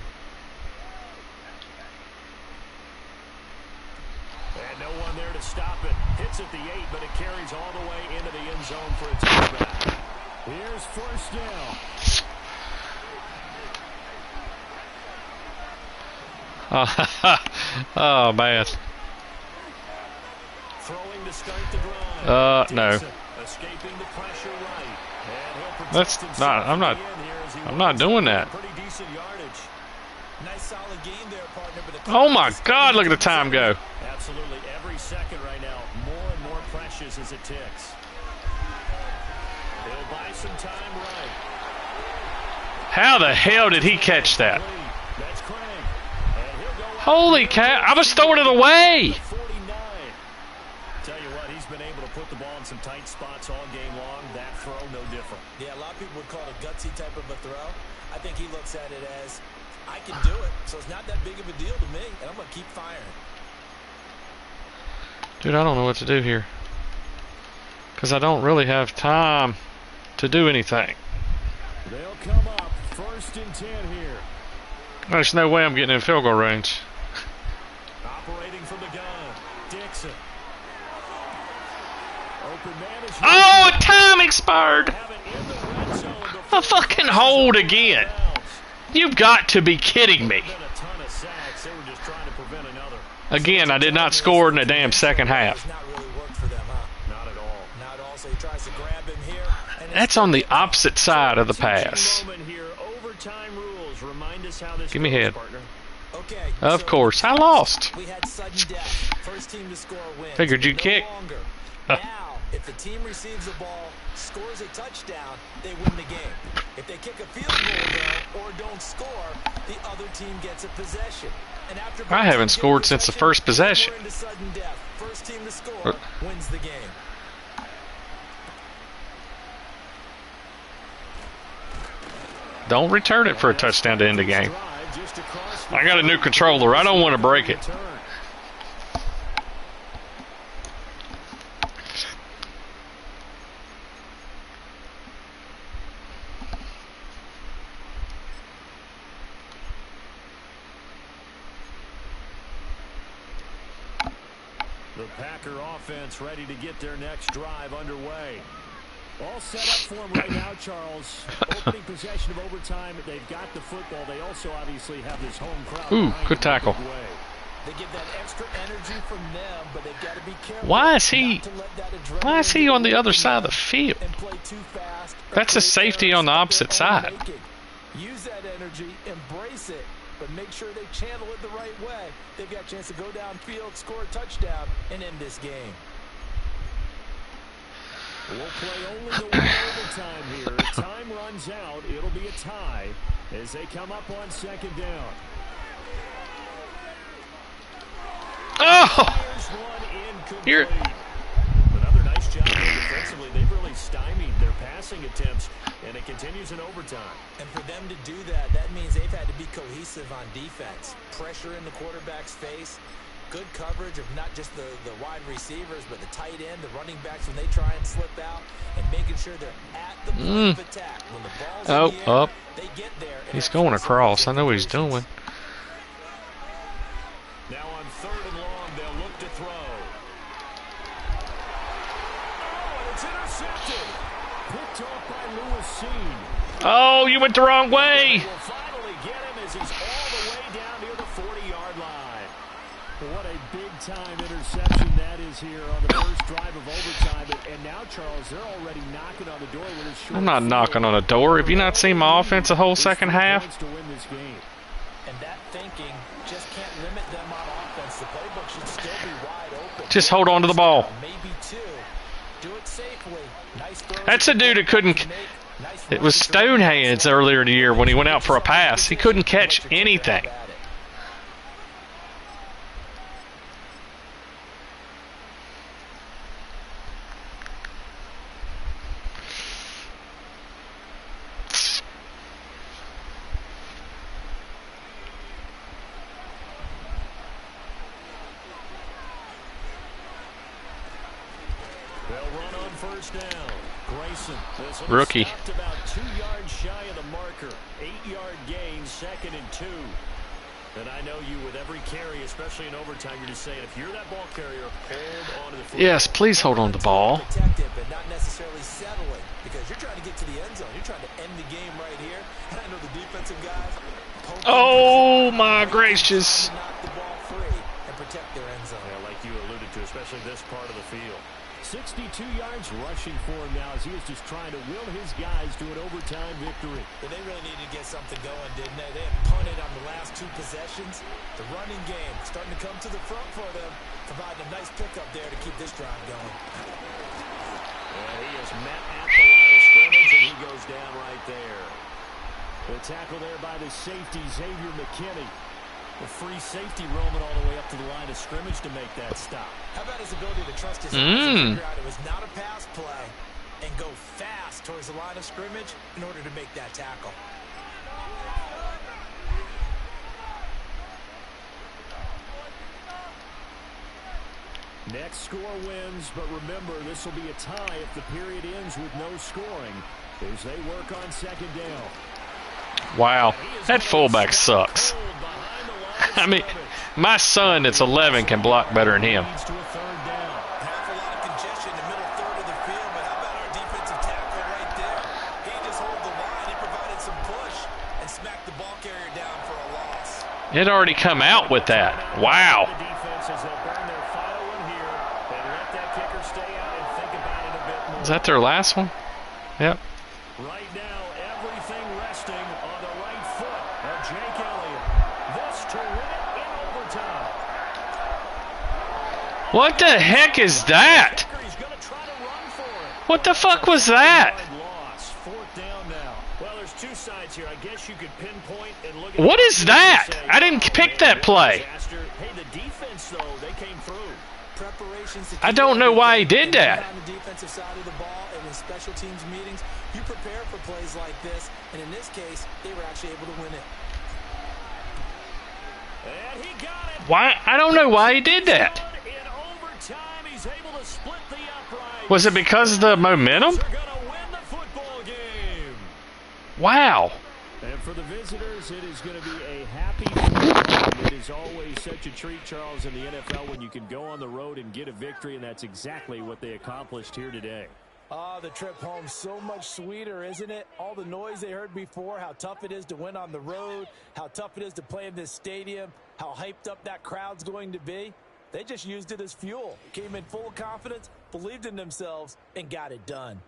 And no one there to stop it. Hits at the 8, but it carries all the way into the end zone for a touchback. Here's 1st down. Oh, man. Throwing to start the drive. No. Escaping the pressure right. That's not. I'm not doing that. Pretty decent yardage. Nice solid game there, partner. But Oh my God! Look at the time go. Absolutely, every second right now, more and more precious as it ticks. He'll buy some time right. How the hell did he catch that? That's Craig. Holy cow! I was throwing it away. 49. Tell you what, he's been able to put the ball in some tight spots all game long. That throw, no different. Yeah, a lot of people would call it a gutsy type of a throw. I think he looks at it as, I can do it, so it's not that big of a deal to me, and I'm going to keep firing. Dude, I don't know what to do here. Because I don't really have time to do anything. They'll come up 1st and 10 here. There's no way I'm getting in field goal range. Operating from the gun. Dixon. Open man is Oh, time expired. A fucking hold again. You've got to be kidding me. Again, I did not score in the damn second half. That's on the opposite side of the pass. Give me head. Of course, I lost. Figured you'd kick. Now, if the team receives the ball, scores a touchdown, they win the game. If they kick a field goal though, or don't score, the other team gets a possession. And after I haven't scored since the first possession. First team to score wins the game. Don't return it for a touchdown to end the game. I got a new controller. I don't want to break it. The Packer offense ready to get their next drive underway. All set up for them right now, Charles. Opening possession of overtime. They've got the football. They also obviously have this home crowd. Ooh, good tackle. They give that extra energy from them, but they've got to be careful. Why is he on the other side of the field? That's a safety on the opposite side. Use that energy, embrace it, but make sure they channel it the right way. They've got a chance to go downfield, score a touchdown, and end this game. We'll play only the one overtime here. If time runs out, it'll be a tie. as they come up on second down. Oh! You're... Another nice job defensively. They've really stymied their passing attempts, and it continues in overtime. And for them to do that, that means they've had to be cohesive on defense. Pressure in the quarterback's face, good coverage of not just the wide receivers, but the tight end, the running backs when they try and slip out, and making sure they're at the point of attack. When the ball's in the air, they get there. He's going across. I know what he's doing. Now on 3rd and long, they'll look to throw. Oh, and it's intercepted. Picked off by Lewis. Oh, you went the wrong way. We'll finally get him as he's all the way down near the 40-yard line. What a big-time interception that is here on the first drive of overtime. And now, Charles, they're already knocking on the door with a short. I'm not knocking on a door. Have you not seen my offense the whole second half? And that thinking just can't limit them on offense. The playbook should still be wide open. Just hold on to the ball. Maybe 2. Do it safely. Nice throw. That's a dude that couldn't. It was Stonehands earlier in the year when he went out for a pass. He couldn't catch anything. Rookie. About 2 yards shy of the marker. 8-yard gain, 2nd and 2. And I know you, with every carry, especially in overtime, you're just saying, if you're that ball carrier, hold on to the football. Yes, please hold on to the ball. Protect it, but not necessarily settling, because you're trying to get to the end zone. You're trying to end the game right here. And I know the defensive guys. Oh my gracious! Knock the ball free and protect their end zone. Yeah, like you alluded to, especially this part of the field. 62 yards rushing for him now as he is just trying to will his guys to an overtime victory. But they really needed to get something going, didn't they? They had punted on the last 2 possessions. The running game starting to come to the front for them, providing a nice pickup there to keep this drive going. Well, he is met at the line of scrimmage, and he goes down right there. The tackle there by the safety, Xavier McKinney. A free safety roaming all the way up to the line of scrimmage to make that stop. How about his ability to trust his eyes and figure out it was not a pass play and go fast towards the line of scrimmage in order to make that tackle. Next score wins, but remember, this will be a tie if the period ends with no scoring as they work on 2nd down. Wow, that fullback sucks. I mean, my son that's 11 can block better than him. It already come out with that. Wow. Is that their last one? Yep. Right now, everything resting on the right foot of Jake Elliott. This to win it in overtime. What the heck is that? What the fuck was that? Well, there's 2 sides here. I guess you could pinpoint and look at. What is that? I didn't pick that play. Hey, the defense though, they came through. I don't know why he did that. On the defensive side of the ball and in special teams meetings, you prepare for plays like this, and in this case, they were actually able to win it. And he got it. Why? I don't know why he did that. In overtime, he's able to split the upright. Was it because of the momentum? They're gonna win the football game. Wow. And for the visitors, it is going to be a happy game. It is always such a treat, Charles, in the NFL when you can go on the road and get a victory, and that's exactly what they accomplished here today. The trip home so much sweeter, isn't it? All the noise they heard before, how tough it is to win on the road, how tough it is to play in this stadium, how hyped up that crowd's going to be. They just used it as fuel. Came in full of confidence, believed in themselves, and got it done.